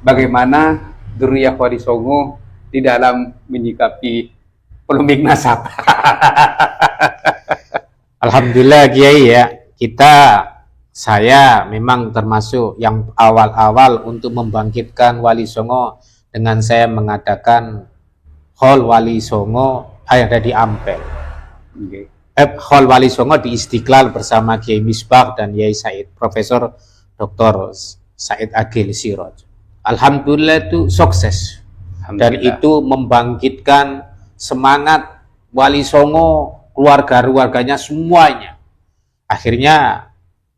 bagaimana Dzurriyyah Wali Songo di dalam menyikapi polemik nasab. Alhamdulillah Kiai ya, saya memang termasuk yang awal-awal untuk membangkitkan Wali Songo dengan saya mengadakan Hall Wali Songo yang ada di Ampel. Okay. Hall Wali Songo di Istiqlal bersama Kiai Misbah dan Yai Said, Profesor Dr. Said Agil Siraj. Alhamdulillah itu sukses. Dan itu membangkitkan semangat Wali Songo, keluarga-keluarganya semuanya. Akhirnya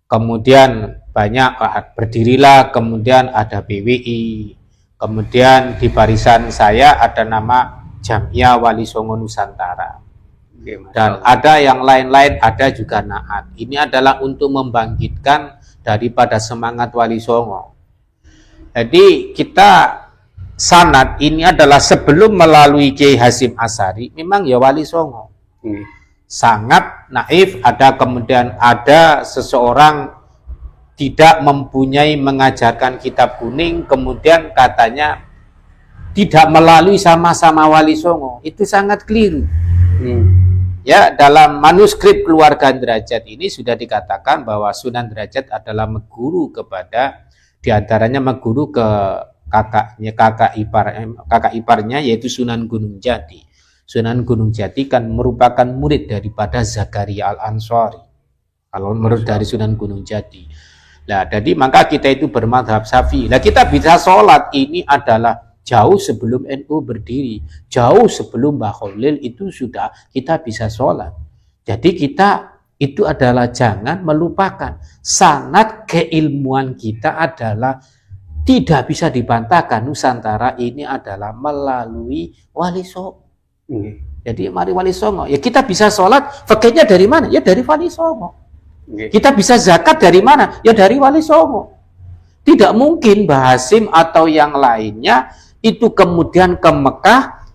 kemudian banyak berdirilah, kemudian ada PWI, kemudian di barisan saya ada nama Jamiah Wali Songo Nusantara. Dan ada yang lain-lain, ada juga Naat. Ini adalah untuk membangkitkan daripada semangat Wali Songo. Jadi kita sanad ini adalah sebelum melalui Kiai Hasyim Asy'ari, memang ya Wali Songo. Sangat naif, kemudian ada seseorang tidak mempunyai mengajarkan kitab kuning, kemudian katanya tidak melalui sama-sama Wali Songo. Itu sangat keliru. Ya, dalam manuskrip Keluarga Derajat ini sudah dikatakan bahwa Sunan Derajat adalah meguru kepada, diantaranya meguru ke kakak iparnya yaitu Sunan Gunung Jati. Sunan Gunung Jati kan merupakan murid daripada Zakaria Al-Ansari. Kalau menurut dari Sunan Gunung Jati. Nah, jadi maka kita itu bermadhab Syafi'i. Nah, kita bisa sholat ini adalah jauh sebelum NU berdiri, jauh sebelum Mbah Khalil itu sudah kita bisa sholat. Jadi kita itu adalah jangan melupakan sanad keilmuan kita adalah tidak bisa dibantahkan. Nusantara ini adalah melalui Wali Songo. Jadi mari Wali Songo. Ya kita bisa sholat, fakirnya dari mana? Ya dari Wali Songo. Kita bisa zakat dari mana? Ya dari Wali Songo. Tidak mungkin Mbah Hasyim atau yang lainnya itu kemudian ke Mekah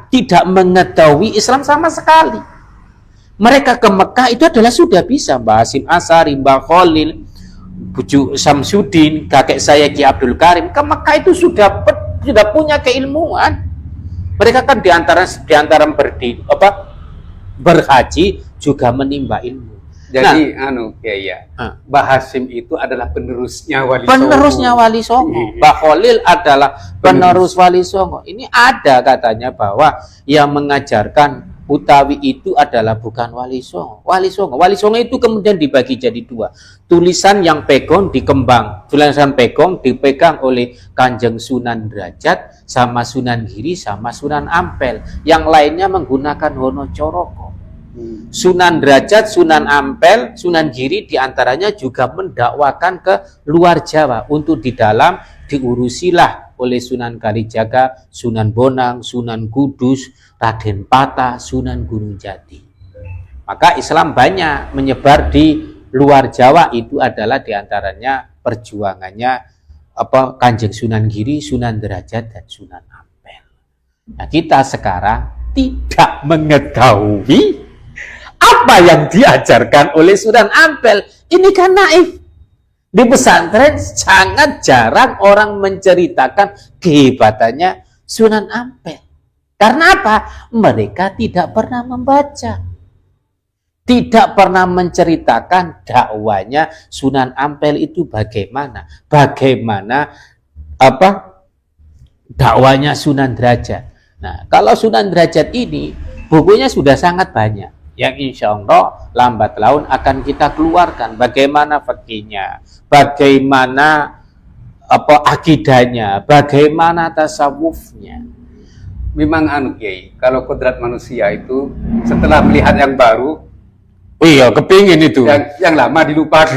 tidak mengetahui Islam sama sekali. Mereka ke Mekah itu adalah sudah bisa. Mbah Hasyim Asy'ari, Mbah Khalil, Buju Samsudin, kakek saya Ki Abdul Karim ke Mekah itu sudah punya keilmuan. Mereka kan diantara berhaji juga menimba ilmu. Jadi Mbah Hasyim itu adalah penerusnya Wali Songo. Penerusnya Wali Songo. Mbah Khalil adalah penerus Wali Songo. Ini ada katanya bahwa yang mengajarkan utawi itu adalah bukan Wali Songo. Wali Songo itu kemudian dibagi jadi dua. Tulisan yang pegang dikembang. Tulisan pegang dipegang oleh Kanjeng Sunan Derajat sama Sunan Giri sama Sunan Ampel. Yang lainnya menggunakan Wonocoroko. Sunan Derajat, Sunan Ampel, Sunan Giri diantaranya juga mendakwakan ke luar Jawa. Untuk di dalam diurusilah oleh Sunan Kalijaga, Sunan Bonang, Sunan Kudus, Raden Patah, Sunan Gunung Jati. Maka Islam banyak menyebar di luar Jawa, itu adalah diantaranya perjuangannya Kanjeng Sunan Giri, Sunan Derajat, dan Sunan Ampel. Nah, kita sekarang tidak mengetahui apa yang diajarkan oleh Sunan Ampel. Ini kan naif. Di pesantren sangat jarang orang menceritakan kehebatannya Sunan Ampel. Karena apa? Mereka tidak pernah membaca. Tidak pernah menceritakan dakwanya Sunan Ampel itu bagaimana. Bagaimana dakwanya Sunan Derajat. Nah, kalau Sunan Derajat ini bukunya sudah sangat banyak. Yang insya Allah lambat laun akan kita keluarkan. Bagaimana fikihnya, bagaimana akidahnya, bagaimana tasawufnya. Memang Kiai, kalau kodrat manusia itu setelah melihat yang baru, iya kepingin itu. Yang lama dilupakan.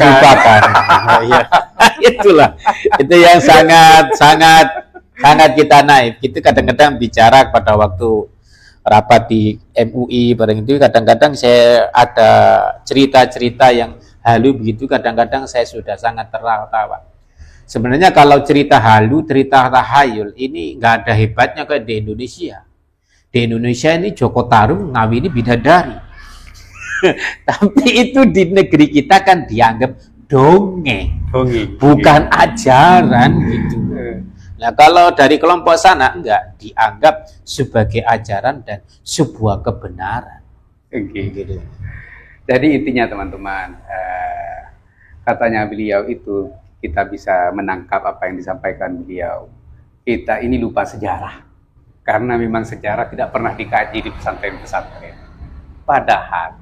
Iya. Itulah, itu yang sangat kita naif. Kita kadang-kadang bicara pada waktu rapat di MUI bareng itu, kadang-kadang saya ada cerita-cerita yang halu begitu, kadang-kadang saya sudah sangat tertawa. Sebenarnya kalau cerita halu, cerita tahayul ini nggak ada hebatnya kayak di Indonesia. Di Indonesia ini Joko Tarung ngawini bidadari. Tapi itu di negeri kita kan dianggap dongeng, bukan ajaran gitu. Nah, kalau dari kelompok sana enggak, dianggap sebagai ajaran dan sebuah kebenaran. Oke. Gitu. Jadi intinya teman-teman, katanya beliau itu kita bisa menangkap apa yang disampaikan beliau. Kita ini lupa sejarah, karena memang sejarah tidak pernah dikaji di pesantren-pesantren. Padahal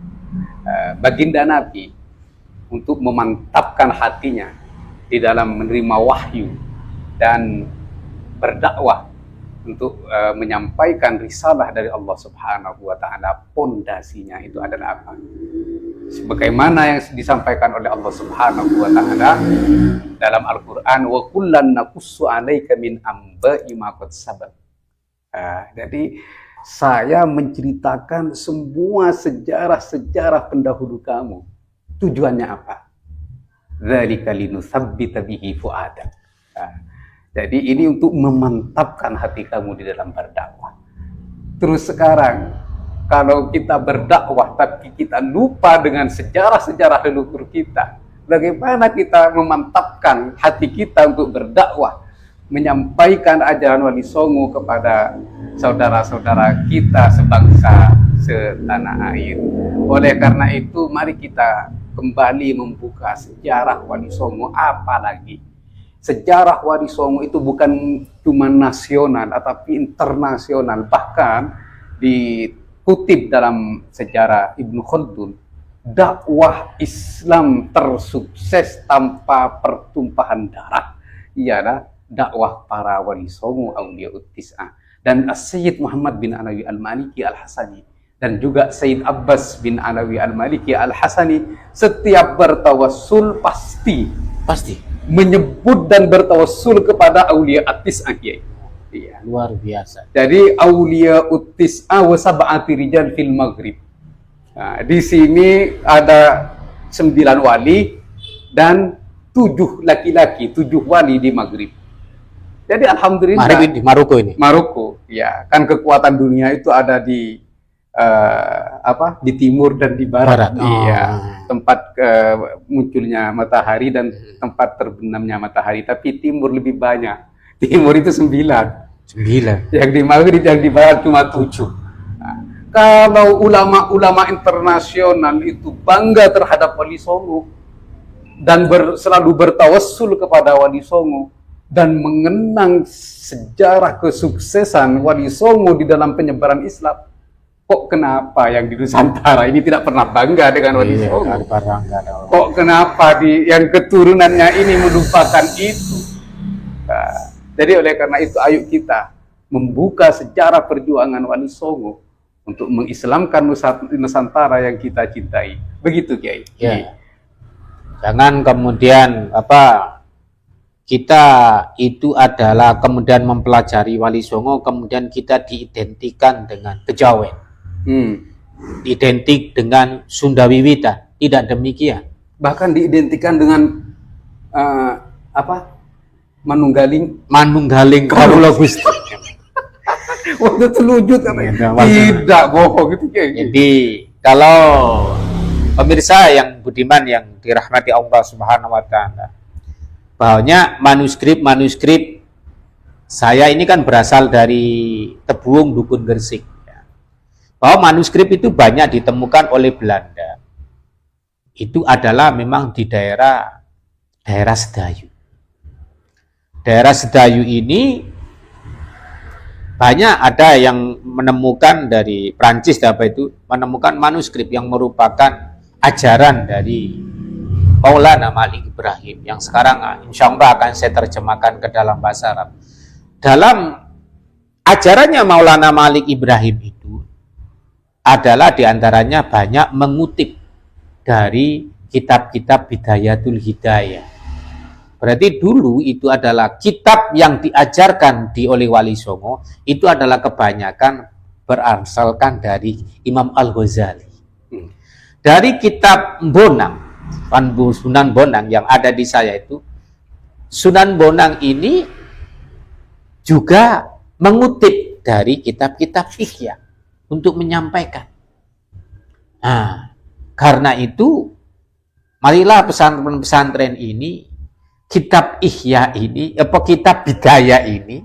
baginda Nabi untuk memantapkan hatinya di dalam menerima wahyu dan berdakwah untuk menyampaikan risalah dari Allah Subhanahu wa taala, pondasinya itu adalah apa? Sebagaimana yang disampaikan oleh Allah Subhanahu wa taala dalam Al-Qur'an, wa kullan naqussu 'alaika min amba'i ma qad sabaq. Jadi saya menceritakan semua sejarah-sejarah pendahulu kamu. Tujuannya apa? Dzalika linutsabbita bihi fu'adak. Jadi ini untuk memantapkan hati kamu di dalam berdakwah. Terus sekarang, kalau kita berdakwah tapi kita lupa dengan sejarah-sejarah leluhur kita, bagaimana kita memantapkan hati kita untuk berdakwah, menyampaikan ajaran Wali Songo kepada saudara-saudara kita sebangsa, setanah air. Oleh karena itu, mari kita kembali membuka sejarah Wali Songo, apalagi sejarah Wali Songo itu bukan cuma nasional, tetapi internasional. Bahkan dikutip dalam sejarah Ibnu Khaldun, dakwah Islam tersukses tanpa pertumpahan darah ialah dakwah para Wali Songo Auliyaut Tis'ah. Dan Sayyid Muhammad bin Alawi Al-Maliki Al-Hasani dan juga Sayyid Abbas bin Alawi Al-Maliki Al-Hasani setiap bertawassul pasti menyebut dan bertawassul kepada Aulia At-Tis'ah. Iya. Luar biasa. Jadi Aulia At-Tis'ah wa sab'ati rijal fil Maghrib. Nah, di sini ada 9 wali dan 7 laki-laki, 7 wali di Maghrib. Jadi alhamdulillah di Maroko ini. Maroko, ya kan kekuatan dunia itu ada di di timur dan di barat. Iya, tempat munculnya matahari dan tempat terbenamnya matahari. Tapi timur lebih banyak. Timur itu 9. Yang di Maghrib, yang di barat cuma 7. Nah, kalau ulama-ulama internasional itu bangga terhadap Wali Songo dan selalu bertawassul kepada Wali Songo dan mengenang sejarah kesuksesan Wali Songo di dalam penyebaran Islam, kok kenapa yang di Nusantara ini tidak pernah bangga dengan Wali Songo? Kok kenapa yang keturunannya ini melupakan itu? Nah, jadi oleh karena itu, ayo kita membuka sejarah perjuangan Wali Songo untuk mengislamkan Nusantara yang kita cintai. Begitu, Kiai. Ya. Jangan kemudian kita itu adalah kemudian mempelajari Wali Songo, kemudian kita diidentikan dengan kejawen, identik dengan Sunda Wiwitan. Tidak demikian. Bahkan diidentikan dengan manunggaling kawula Gusti. Waktu telujut katanya. Tidak bohong gitu. Jadi kalau pemirsa yang budiman yang dirahmati Allah Subhanahu wa taala, bahwanya manuskrip saya ini kan berasal dari Tebuung Dukun Gresik, bahwa manuskrip itu banyak ditemukan oleh Belanda. Itu adalah memang di daerah Sedayu. Daerah Sedayu ini banyak ada yang menemukan dari Prancis, menemukan manuskrip yang merupakan ajaran dari Maulana Malik Ibrahim yang sekarang insya Allah akan saya terjemahkan ke dalam bahasa Arab. Dalam ajarannya Maulana Malik Ibrahim itu adalah diantaranya banyak mengutip dari kitab-kitab Bidayatul Hidayah. Berarti dulu itu adalah kitab yang diajarkan oleh Wali Songo itu adalah kebanyakan berasalkan dari Imam Al-Ghazali. Dari kitab Bonang, Sunan Bonang yang ada di saya itu, Sunan Bonang ini juga mengutip dari kitab-kitab fikih untuk menyampaikan. Nah, karena itu marilah pesantren-pesantren ini kitab Ihya ini, kitab Bidayah ini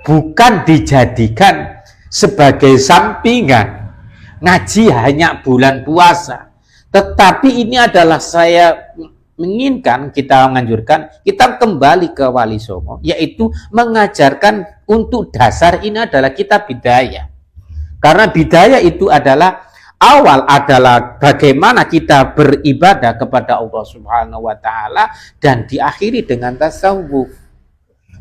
bukan dijadikan sebagai sampingan ngaji hanya bulan puasa, tetapi ini adalah saya menginginkan, kita menganjurkan kita kembali ke Wali Songo, yaitu mengajarkan untuk dasar ini adalah kitab Bidayah. Karena Bidayah itu adalah awal, adalah bagaimana kita beribadah kepada Allah Subhanahu wa taala, dan diakhiri dengan tasawuf.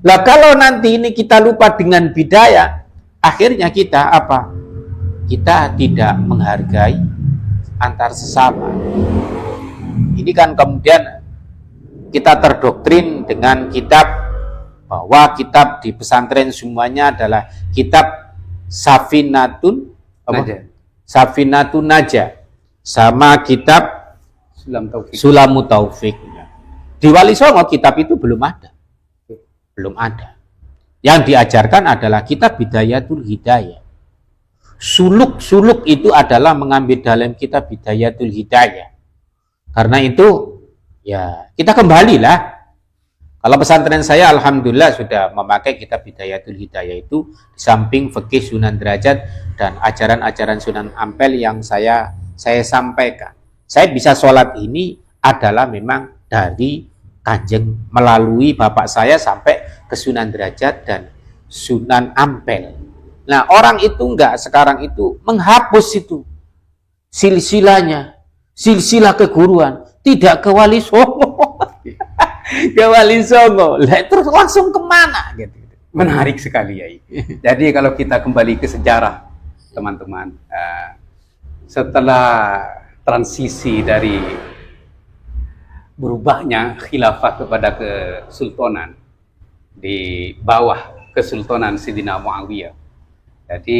Lah kalau nanti ini kita lupa dengan Bidayah, akhirnya kita apa? Kita tidak menghargai antar sesama. Ini kan kemudian kita terdoktrin dengan kitab, bahwa kitab di pesantren semuanya adalah kitab Safinatun Naja sama kitab Sulamu Taufik. Di Wali Songo kitab itu belum ada. Yang diajarkan adalah kitab Bidayatul Hidayah. Suluk itu adalah mengambil dalam kitab Bidayatul Hidayah. Karena itu ya kita kembalilah. Kalau pesantren saya alhamdulillah sudah memakai kitab Bidayatul Hidayah itu, di samping fikih Sunan Derajat dan ajaran-ajaran Sunan Ampel yang saya sampaikan. Saya bisa sholat ini adalah memang dari Kanjeng, melalui bapak saya sampai ke Sunan Derajat dan Sunan Ampel. Nah, orang itu enggak sekarang itu menghapus itu silsilahnya, silsilah keguruan, tidak ke Wali Songo. Ke Wali Songo. Lah terus langsung kemana gitu. Menarik sekali ya. Jadi kalau kita kembali ke sejarah, teman-teman, setelah transisi dari berubahnya khilafah kepada kesultanan di bawah kesultanan Sidina Muawiyah, jadi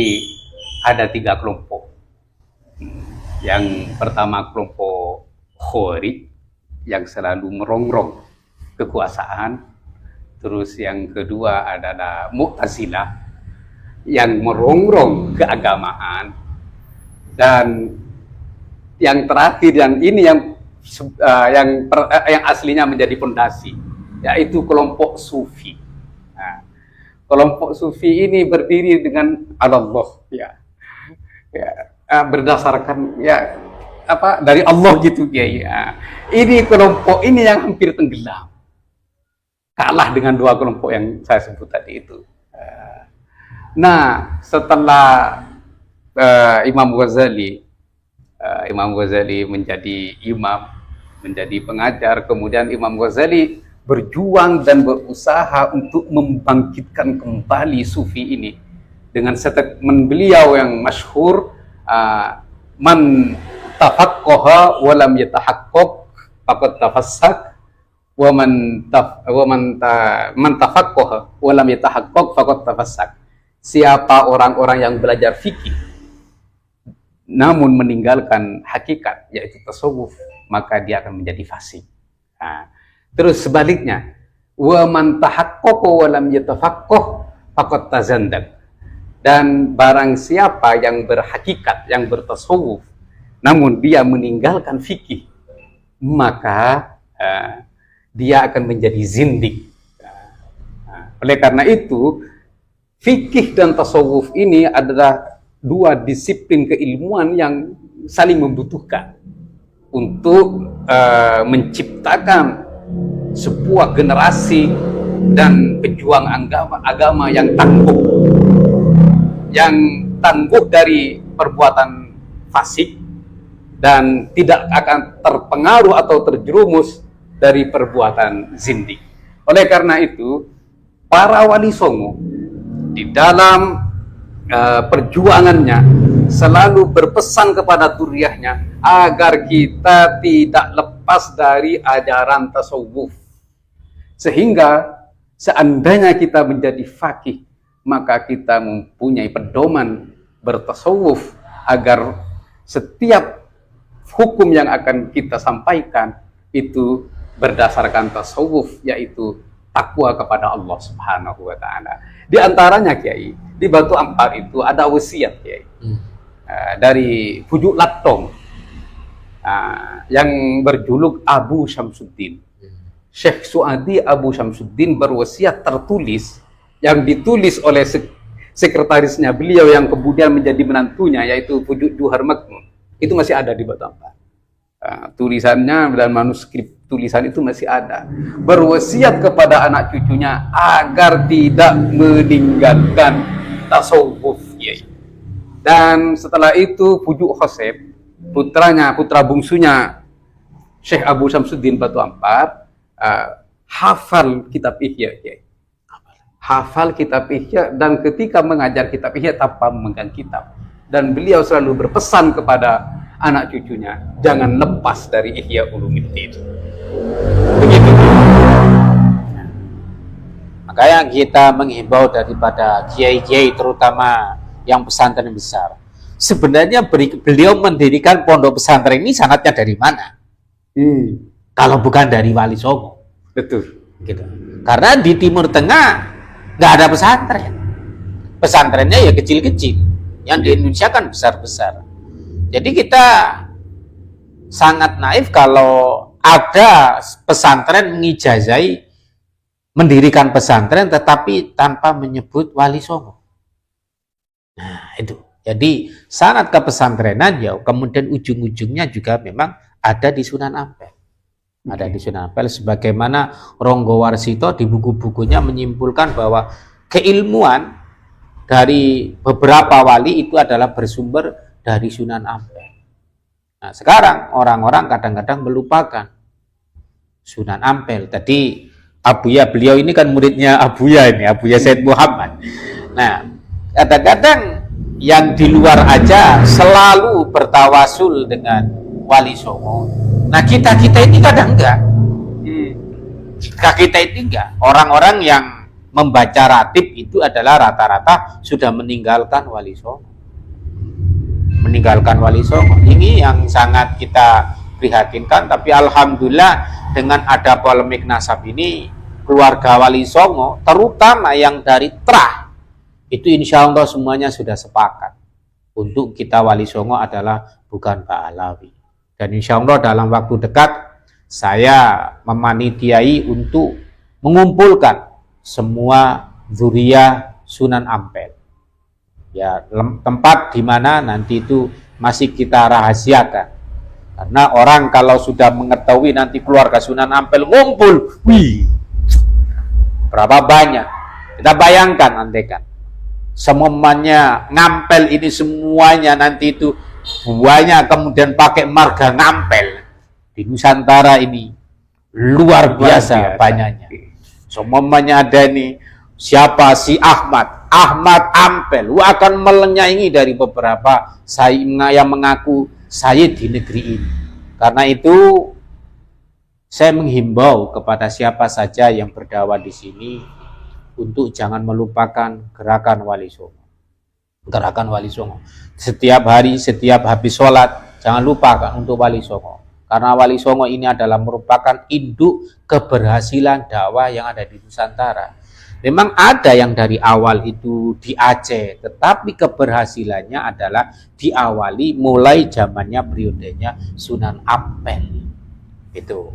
ada 3 kelompok. Yang pertama kelompok Khawarij yang selalu merongrong kekuasaan. Terus yang kedua adalah Mu'tazilah yang merongrong keagamaan. Dan yang terakhir, yang ini yang aslinya menjadi fondasi, yaitu kelompok Sufi. Nah, kelompok Sufi ini berdiri dengan Allah, berdasarkan dari Allah gitu ya. Ini kelompok ini yang hampir tenggelam, kalah dengan 2 kelompok yang saya sebut tadi itu. Nah, setelah Imam Ghazali menjadi imam, menjadi pengajar, kemudian Imam Ghazali berjuang dan berusaha untuk membangkitkan kembali Sufi ini dengan statement beliau yang masyhur, man tafaqqaha wa lam yatahaqqaq faqad tafassak, wa man tafaqqaha wa lam yatahaqqaq faqad tafassak. Siapa orang-orang yang belajar fikih namun meninggalkan hakikat, yaitu tasawuf, maka dia akan menjadi fasik. Nah, terus sebaliknya, wa man tahaqqaqa wa lam yatafaqqah faqad tazandak. Dan barang siapa yang berhakikat, yang bertasawuf, namun dia meninggalkan fikih, maka dia akan menjadi zindik. Oleh karena itu, fikih dan tasawuf ini adalah 2 disiplin keilmuan yang saling membutuhkan untuk menciptakan sebuah generasi dan pejuang agama yang tangguh dari perbuatan fasik dan tidak akan terpengaruh atau terjerumus dari perbuatan zindik. Oleh karena itu, para Wali Songo di dalam perjuangannya selalu berpesan kepada duriyahnya agar kita tidak lepas dari ajaran tasawuf, sehingga seandainya kita menjadi faqih, maka kita mempunyai pedoman bertasawuf agar setiap hukum yang akan kita sampaikan itu berdasarkan tasawuf, yaitu takwa kepada Allah Subhanahu wa taala. Di antaranya, Kiai, di Batu Ampar itu ada wasiat, Kiai, dari Pujuk Latong, yang berjuluk Abu Syamsuddin. Syekh Suadi Abu Syamsuddin berwasiat tertulis yang ditulis oleh sekretarisnya beliau yang kemudian menjadi menantunya, yaitu Pujuk Juhar Makmun. Itu masih ada di Batu Ampar. Tulisannya dan manuskrip tulisan itu masih ada. Berwasiat kepada anak cucunya agar tidak meninggalkan tasawuf. Dan setelah itu Pujuk Khoseb, putra bungsunya Syekh Abu Syamsuddin Batu Ampar, hafal kitab Ihya, hafal kitab Ihya, dan ketika mengajar kitab Ihya tanpa memegang kitab, dan beliau selalu berpesan kepada anak cucunya, jangan lepas dari Ihya Ulumuddin. Begitu. Makanya kita menghimbau daripada kiai-kiai, terutama yang pesantren besar. Sebenarnya beliau mendirikan pondok pesantren ini sanatnya dari mana? Kalau bukan dari Wali Songo. Betul. Gitu. Karena di Timur Tengah nggak ada pesantren. Pesantrennya ya kecil-kecil. Yang di Indonesia kan besar-besar. Jadi kita sangat naif kalau ada pesantren mengijazai mendirikan pesantren tetapi tanpa menyebut Wali Songo. Nah, itu. Jadi sanad kepesantrenan ya kemudian ujung-ujungnya juga memang ada di Sunan Ampel. Ada di Sunan Ampel, sebagaimana Ronggo Warsito di buku-bukunya menyimpulkan bahwa keilmuan dari beberapa wali itu adalah bersumber dari Sunan Ampel. Nah, sekarang orang-orang kadang-kadang melupakan Sunan Ampel. Tadi Abuya, beliau ini kan muridnya Abuya ini, Abuya Said Muhammad. Nah, kadang-kadang yang di luar aja selalu bertawasul dengan Wali Songo. Nah, kita ini kadang enggak. Kita ini enggak. Orang-orang yang membaca ratib itu adalah rata-rata sudah meninggalkan Wali Songo. Meninggalkan Wali Songo. Ini yang sangat kita prihatinkan, tapi alhamdulillah dengan ada polemik nasab ini, keluarga Wali Songo, terutama yang dari Trah, itu insya Allah semuanya sudah sepakat untuk kita Wali Songo adalah bukan Pak Alawi. Dan insya Allah dalam waktu dekat saya memanitiai untuk mengumpulkan semua zuriyah Sunan Ampel. Ya, tempat di mana nanti itu masih kita rahasiakan. Karena orang kalau sudah mengetahui nanti keluarga Sunan Ampel ngumpul, wih, berapa banyak. Kita bayangkan nanti kan. Semuanya Ngampel ini semuanya nanti itu buahnya kemudian pakai marga Ngampel di Nusantara ini luar biasa banyaknya. Semuanya ada nih siapa si Ahmad Ampel, akan melenyaingi dari beberapa saya yang mengaku saya di negeri ini. Karena itu saya menghimbau kepada siapa saja yang berdakwah di sini untuk jangan melupakan gerakan Wali Songo. Gerakan Wali Songo. Setiap hari, setiap habis sholat, jangan lupakan untuk Wali Songo. Karena Wali Songo ini adalah merupakan induk keberhasilan dakwah yang ada di Nusantara. Memang ada yang dari awal itu di Aceh, tetapi keberhasilannya adalah diawali mulai zamannya periodenya Sunan Ampel. Itu.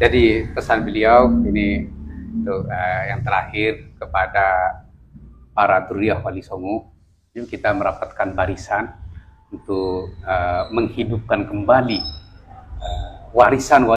Jadi pesan beliau ini untuk yang terakhir kepada para dzurriyyah Wali Songo, yuk kita merapatkan barisan untuk menghidupkan kembali warisan